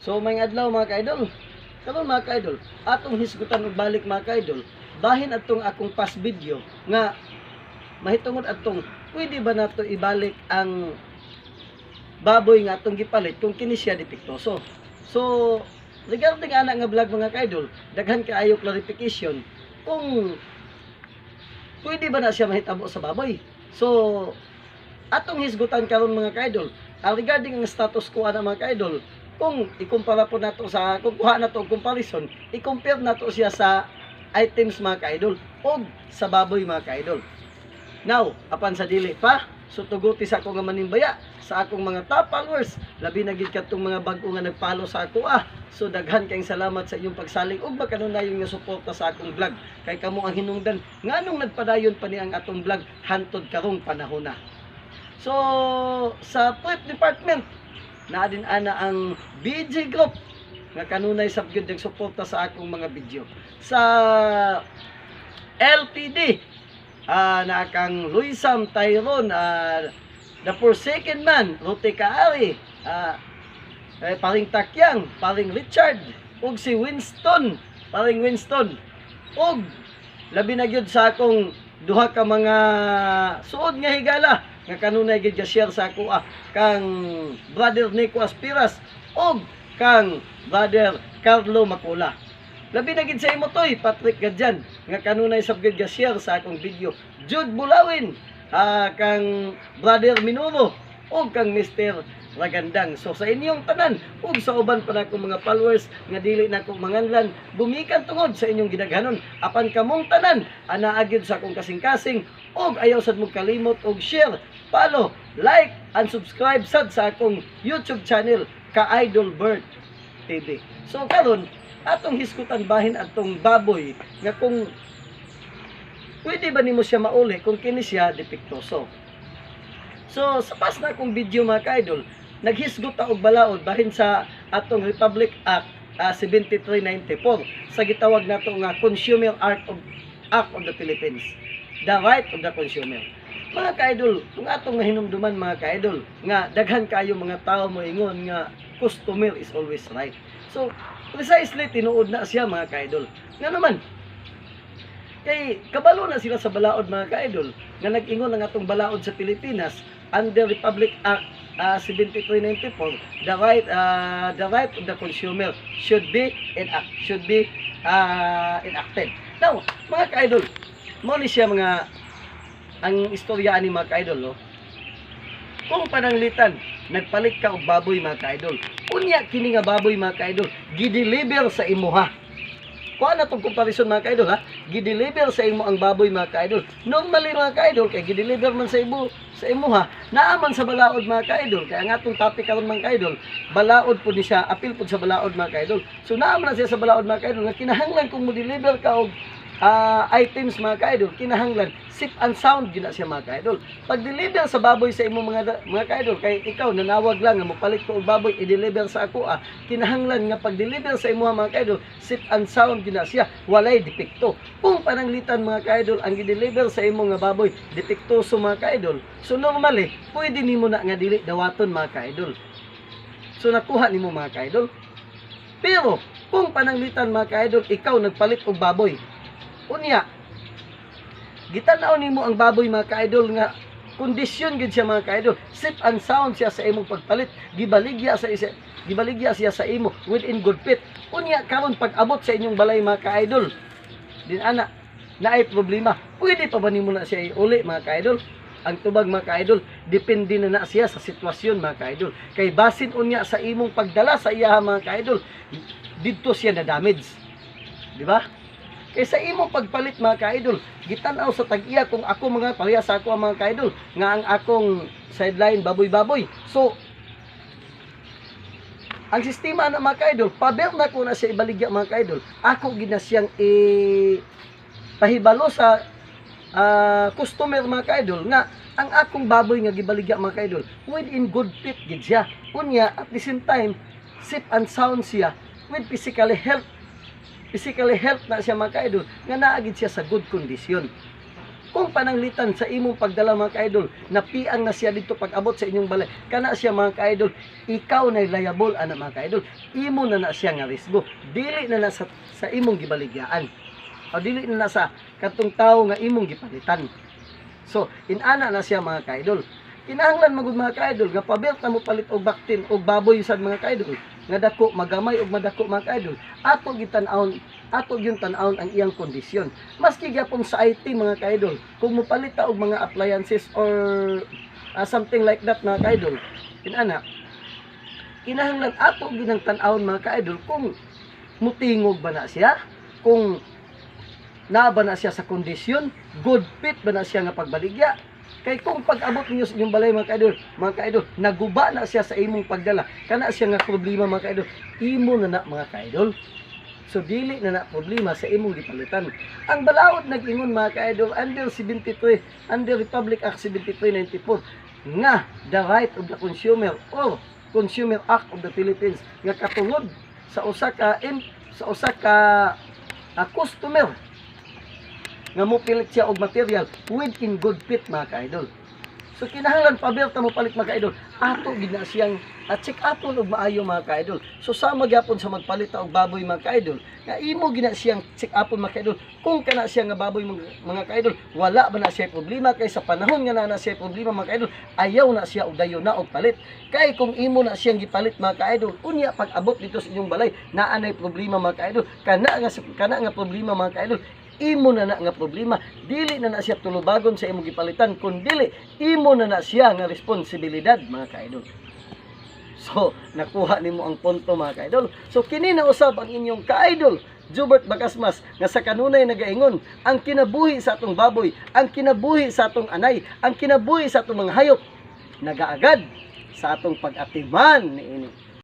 So may adlaw mga ka-idol. Karon mga ka-idol, atong hisgutan og balik mga ka-idol. Bahin atong akong past video nga mahitungod atong pwede ba nato ibalik ang baboy nga atong gipalit kung kini siya depektoso. So regarding ana nga vlog mga ka-idol, daghan kaayo clarification kung pwede ba na siya mahitabo sa baboy. So atong hisgutan karon mga ka-idol, regarding ang status quo ana mga ka-idol, kung ikumpara po nato sa, kung kuha nato og comparison, i-compare nato siya sa items mga ka-idol o sa baboy mga ka-idol. Now, apan sa dili pa, so tuguti sa ako nga manimbaya sa akong mga top followers, labi na gid katong mga bag-o nga nagpalo sa ako So daghan kayong salamat sa inyong pagsalig ug makanunayon nga suporta sa akong vlog. Kay kamo ang hinungdan nganong nagpadayon pa ni ang atong vlog hantod karong panahon na. So sa prep department na din ana ang BG Group nga kanunay sab gyud ang suporta sa akong mga video. Sa LPD na kang Luisam Tyrone, The Forsaken Man, Rote Kaari, paring Takyang, paring Richard, ug si Winston, paring Winston, ug labi na gyud sa akong duha ka mga suod nga higala nga kanunay gid share sa ako kang brother Nico Aspiras ug kang brother Carlo Macula. Labi na gid sa imo toy Patrick Gadjan nga kanunay sab gid share sa akong video. Jude Bulawin, kang brother Minuro ug kang Mr. Ragandang. So sa inyong tanan ug sa uban pa nako mga followers nga dili nako manganlan, bumikan tungod sa inyong gidaghanon. Apan kamong tanan ana agid sa akong kasing-kasing ug ayaw sad mo kalimot og share, follow, like and subscribe sad sa akong YouTube channel Ka Idol Bird TV. So karon atong hisgutan bahin atong baboy nga kung pwede ba nimo siya mauli kung kini siya depektoso. So sa pas na akong video mga ka-idol, naghisgot og balaod bahin sa atong Republic Act 7394 sa gitawag nato nga Consumer Act of the Philippines, the right of the consumer. Mga ka-idol, kung atong hinumduman mga ka-idol nga daghan kayo mga tao mo ingon nga customer is always right. So precisely tinuod na siya mga ka-idol. Nga naman kay kabalo na sila sa balaod mga ka-idol nga nag-ingon ang atong balaod sa Pilipinas under Republic Act 7394, the right of the consumer should be enacted. Now, mga ka-idol, mo ni siya mga ang istorya ani mga ka-idol, no? Kung pananglitan nagpalit ka og baboy mga ka-idol, unya kini nga baboy mga ka-idol gideliver sa imuha. Kuha na itong comparison mga ka-idol gideliver sa imo ang baboy mga ka-idol. Normally mga ka-idol, kay gideliver man sa imo naaman sa balaod mga ka-idol. Kaya ang atong topic karon mga ka-idol, balaod po ni siya, apil po sa balaod mga ka-idol. So naaman na siya sa balaod mga ka-idol, nga kinahanglan kung mo-deliver ka og items mga ka-idol, kinahanglan safe and sound gina siya mga ka-idol. Pag deliver sa baboy sa imo mga ka-idol, kay ikaw nanawag lang nga mopalit ko og baboy i-deliver sa ako, kinahanglan nga pag deliver sa imo mga ka-idol safe and sound gina siya, walay depekto. Kung pananglitan mga ka-idol ang i-deliver sa imo nga baboy depektoso mga ka-idol, so normally pwede nimo na nga dili dawaton mga ka-idol. So nakuha nimo mga ka-idol. Pero kung pananglitan mga ka-idol ikaw nagpalit og baboy, unya gitanaw nimo ang baboy mga ka-idol nga kondisyon gid siya mga ka-idol, safe and sound siya sa imong pagpalit, gibaligya siya sa imo within good fit. Unya karon pag abot sa inyong balay mga ka-idol, din ana naay problema, pwede pa ba nimo na siya uli mga ka-idol? Ang tubag mga ka-idol, depende na siya sa sitwasyon mga ka-idol. Kay basin unya sa imong pagdala sa iya mga ka-idol, didto siya na damage, di ba? Kaya sa imong pagpalit mga ka-idol, gitanaw sa tag-iya kung ako mga pareha sa ako ang mga ka-idol, nga ang akong sideline baboy-baboy. So, ang sistema na mga ka-idol, paber na ko na siya ibaligya mga ka-idol, ako gina siyang pahibalo sa customer mga ka-idol, nga ang akong baboy nga gibaligya mga ka-idol, within good fit gid siya. Unya, at the same time, safe and sound siya, with physically health na siya mga ka-idol, nga naagid siya sa good condition. Kung pananglitan sa imong pagdala mga ka-idol, napiang na siya dito pag-abot sa inyong balay, kana siya mga ka-idol, ikaw na liable ana mga ka-idol. Imo na siya nga risgo. Dili na sa imong gibaligyaan. O dili na sa katong tawo nga imong gipalitan. So, inana na siya mga ka-idol. Kinahanglan magud mga ka-idol nga pabilt na mo palit og baktin og baboy sad mga ka-idol nga dako magamay og madako mga ka-idol. Ato gyud tan-awon ang iyang kondisyon. Maski gyapon sa IT mga ka-idol, kung mo palit ta og mga appliances or something like that mga ka-idol, inana kinahanglan ato gyud ang tan-awon mga ka-idol kung mutingog ba na siya, kung naa ba na siya sa kondisyon, good fit ba na siya nga pagbaligya. Kay kung pag-abot ninyo sa inyong balay mga ka-idol, naguba na siya sa imong pagdala, kana siya nga problema mga ka-idol, imo na mga ka-idol. So dili na problema sa imong gipalitan. Ang balaod nag-ingon mga ka-idol under Republic Act 7394 nga the right of the consumer or Consumer Act of the Philippines nga katungod sa usa ka customer nga mo pilit siya og material within good fit mga ka-idol. So kinahanglan pabilta mo palit mga ka-idol, ato gid na siyang check upon og maayo mga ka-idol. So sama gyapon sa magpalit og baboy mga ka-idol, nga imo gina siyang check upon mga ka-idol. Kung kana siya nga baboy mga ka-idol, wala ba na siya problema kay sa panahon nga na siya problema mga ka-idol, ayaw na siya og dayon na og palit. Kay kung imo na siyang gipalit mga ka-idol, unya pag abot dito sa inyong balay, naa nay problema mga ka-idol, kana nga problema mga ka-idol, imo na nga problema, dili na siya tulubagon sa imong gipalitan, kundi imo na siya nga responsibilidad mga ka-idol. So nakuha nimo ang punto mga ka-idol. So kini na usab ang inyong ka-idol Jubert Bagasmas nga sa kanunay nagaingon, ang kinabuhi sa atong baboy, ang kinabuhi sa atong anay, ang kinabuhi sa atong mga hayop nagaagad sa atong pag-atiman niini.